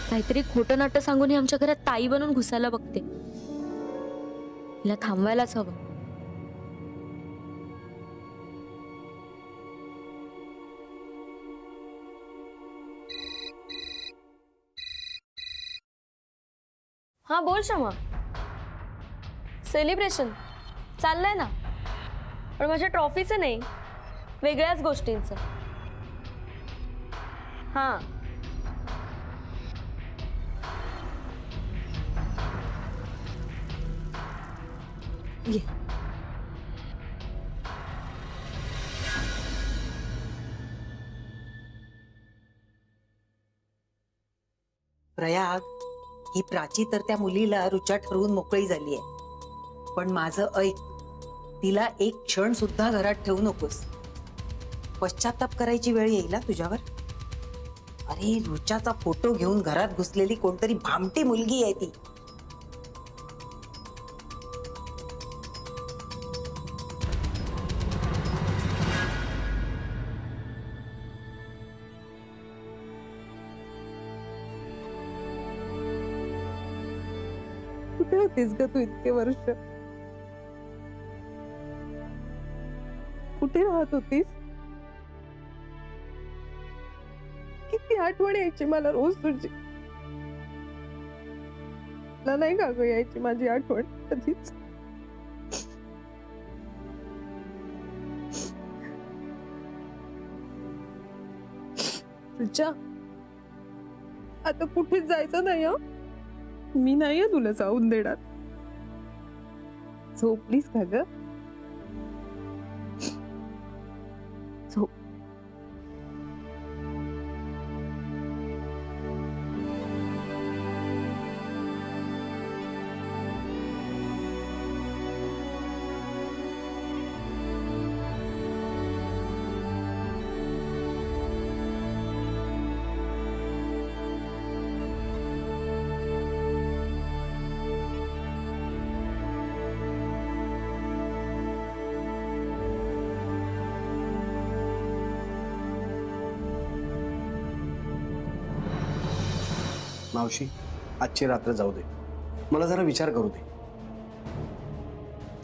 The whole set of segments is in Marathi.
काहीतरी खोटं नाटं सांगून ही आमच्या घरात ताई बनून घुसायला बघते. हिला थांबवायलाच हवं. हा बोल शमा. सेलिब्रेशन चाललंय ना, पण माझ्या ट्रॉफीचं नाही, वेगळ्याच गोष्टींचं. हा ये. प्रयाग, ही प्राची तर त्या मुलीला रुचा ठरवून मोकळी झाली आहे. पण माझं ऐक, तिला एक क्षण सुद्धा घरात ठेवू नकोस. पश्चाताप करायची वेळ येईल ना तुझ्यावर. अरे, रुचाचा फोटो घेऊन घरात घुसलेली कोणतरी भामटी मुलगी आहे ती. कुठे होतीस ग तू इतके वर्ष? कुठे राहत होतीस? किती आठवण यायची मला रोज तुझी. मला नाही का ग यायची माझी आठवण कधीच. तुझ्या आता कुठेच जायचं नाही. मी नाहीये तुला जाऊन देणार. झोपलीस का ग? झोप. मावशी, आजची रात्र जाऊ दे, मला जरा विचार करू दे.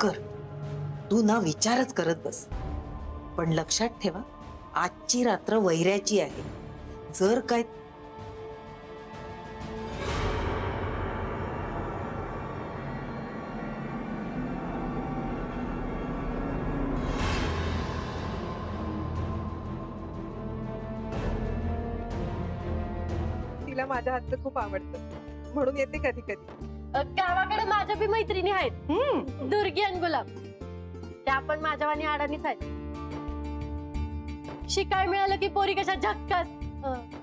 कर, तू ना विचारच करत बस. पण लक्षात ठेवा, आजची रात्र वैऱ्याची आहे. जर काय तिला माझ्या हातचं खूप आवडतं म्हणून येते कधी कधी. गावाकडे माझ्या बी मैत्रिणी आहेत, दुर्गी आणि गुलाब. त्या पण माझ्या वाणी अडाणीच आहेत. शिकाय मिळालं की पोरी कशा झक्कास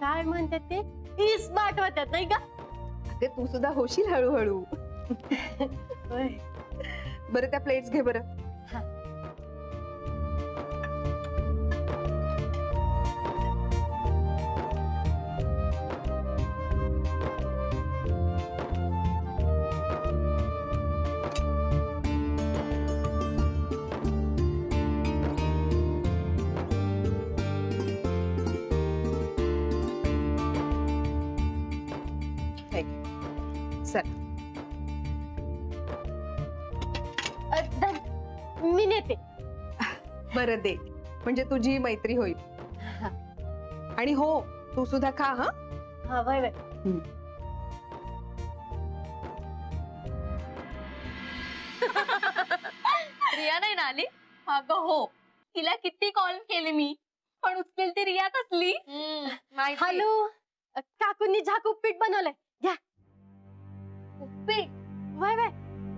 काय म्हणतात ते स्मार्ट होत्यात नाही का? अगं तू सुद्धा होशील हळूहळू. बरं त्या प्लेट्स घे बरं. मी नेते. बरं दे, म्हणजे तुझी मैत्री होईल. आणि हो, तू सुद्धा खा. हा हा बाय बाय. रिया नाही ना आली? अगं हो, तिला किती कॉल केले मी, पण उचलेल ती रिया कसली. हॅलो, काकूंनी झाक उपीट बनवलंय, घ्या. उपीट? वाय वाय,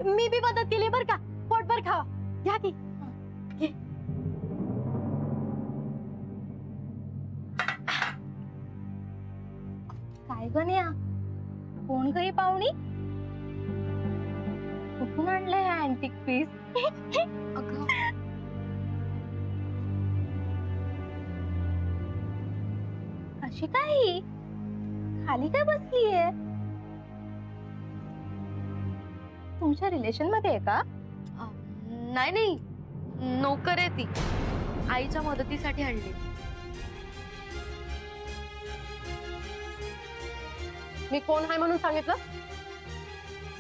मी बी मदत केली बर का. पोटभर खावा, घ्या की. काय गण्या, कोण गई पाहुणी? कुठून आणलंय हा अँटिक पीस? अशी काय खाली काय बसलीये? तुमच्या रिलेशन मध्ये आहे का? नाही नाही, नोकर आहे ती, आईच्या मदतीसाठी आणली. मी कोण आहे म्हणून सांगितलं?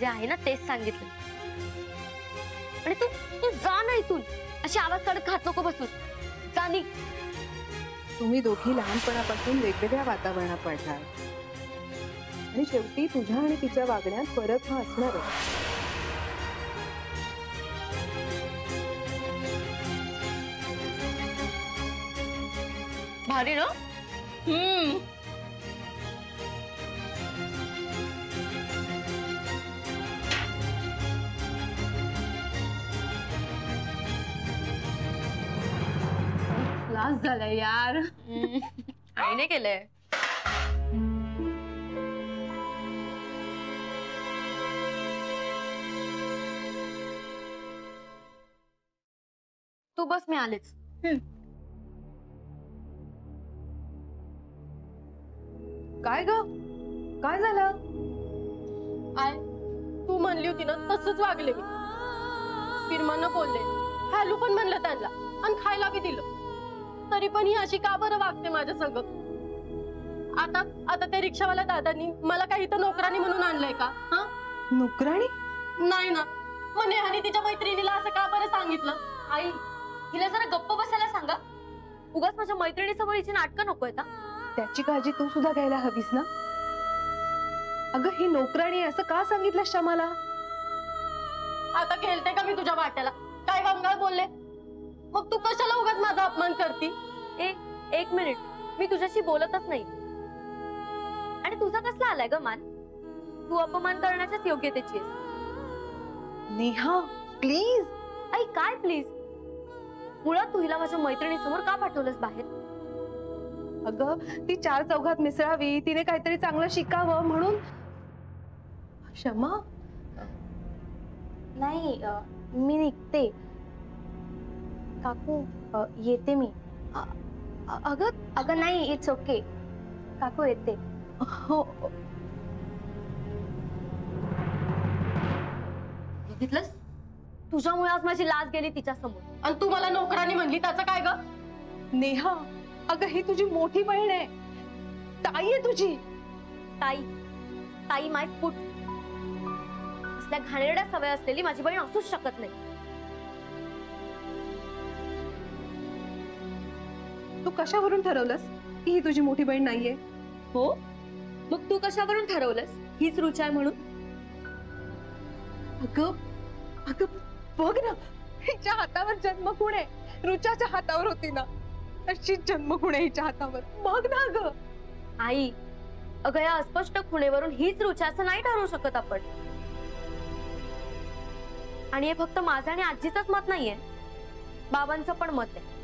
जे आहे ना तेच सांगितलं. आणि तू तू जा ना इथून. अशी आवाज काढत खात नको बसून. जा निघ. तुम्ही दोघी लहानपणापासून वेगवेगळ्या वातावरणात वाढलाय आणि शेवटी तुझ्या आणि तिच्या वागण्यात फरक हा असणारच. भारी ना. लाज झालाय यार. आईने केलंय. तू बस, मी आलेच. काय ग, काय झालं? आय, तू म्हणली होती ना तसंच वागले मी. फिरमानं बोलले, हॅलू पण म्हणलं त्यांना आणि खायला बी दिलं. तरी पण ही अशी का बरं वागते माझ्या संग? आता आता त्या रिक्षावाल्या दादांनी मला काही तर नोकरानी म्हणून आणलंय का? हा, नोकराणी? नाही ना. मग नेहानी तिच्या मैत्रिणीला असं का बरं सांगितलं? आई, हिला जरा गप्प बसायला सांगा. उगाच माझ्या मैत्रिणीसमोर हिची नाटकं नकोय का? त्याची काळजी तू सुद्धा घ्यायला हवीस ना. अगं ही नोकराणी असं का सांगितलं शमाला? आता खेळते का मी तुझ्या वाट्याला? काय वांगाळ बोलले? मग तू कशाला उगाच माझा अपमान करती? एक मिनिट, मी तुझ्याशी बोलतच नाही. आणि तुझा कसला आलाय ग मान? तू अपमान करण्याच्याच योग्यतेची आहेस. नेहा प्लीज. आई काय प्लीज? मुळात तू हिला माझ्या मैत्रिणीसमोर का पाठवलंस बाहेर? अगं ती चार चौघात मिसळावी, तिने काहीतरी चांगलं शिकावं म्हणून. क्षमा. नाही, मी निघते. काकू, येते मी. अगं नाही, इट्स ओके काकू, येते. हो. बघितलंस, तुझ्यामुळे आज माझी लाज गेली तिच्या समोर. आणि तू मला नोकरानी म्हणली त्याचं काय ग? नेहा, अगं ही तुझी मोठी बहीण आहे, ताई आहे तुझी. ताई ताई माय फूट. असल्या घाणेरड्या सवय असलेली माझी बहीण असूच शकत नाही. तू कशावरून ठरवलंस की ही तुझी मोठी बहीण नाहीये? हो, मग तू कशावरून ठरवलंस हीच रुचा आहे म्हणून? अगं अगं बघ ना, हिच्या हातावर जन्मखूण आहे. रुचाच्या हातावर होती ना, अशी जन्मखूण आहे हिच्या हातावर. बघ ना ग. आई, अगं या अस्पष्ट खुणेवरून हीच रुचा असं नाही ठरवू शकत आपण. आणि हे फक्त माझं आणि आजीचंच मत नाहीये, बाबांचं पण मत आहे.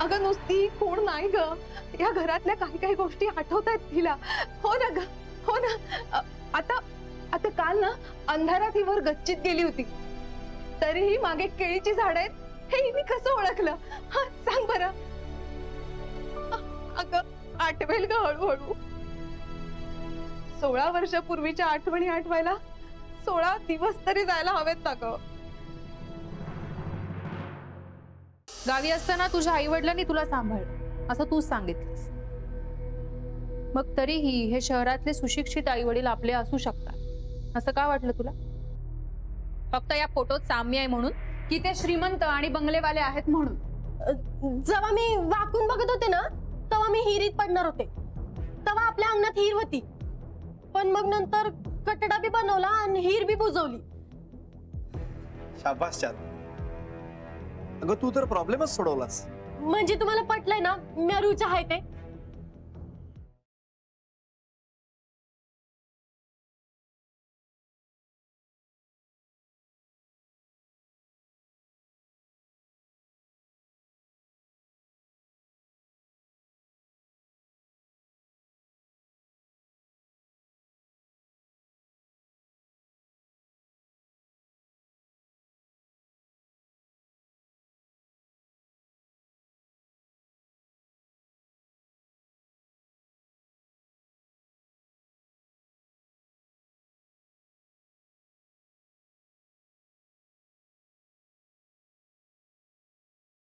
अगं नुसती खूण नाही ग, या घरातल्या काही काही गोष्टी आठवतायत तिला. हो ना ग, हो ना. आता आता काल ना अंधारात ही वर गच्चीत गेली होती, तरीही मागे केळीची झाड आहेत हे हिने कसं ओळखलं? हा सांग बरं. अगं आठवेल ग हळूहळू. 16 वर्षापूर्वीच्या आठवणी आठवायला 16 दिवस तरी जायला हवेत ना ग. गावी असताना तुझ्या आई वडिलांनी तुला सांभाळलं असं तूच सांगितलंस. मग तरीही हे शहरातले सुशिक्षित आई वडील आपले असू शकतात असं का वाटलं तुला? फक्त या फोटोत साम्य आहे म्हणून की ते श्रीमंत आणि बंगलेवाले आहेत म्हणून? जेव्हा मी वाकून बघत होते ना तेव्हा मी हिरीत पडणार होते. तेव्हा आपल्या अंगणात हिर होती, पण मग नंतर कटडा बी बनवला आणि हिर बी बुजवली. शाबास चांद. अगं तू तर प्रॉब्लेमच सोडवलास. म्हणजे तुम्हाला पटलंय ना मी रुचा आहे ते?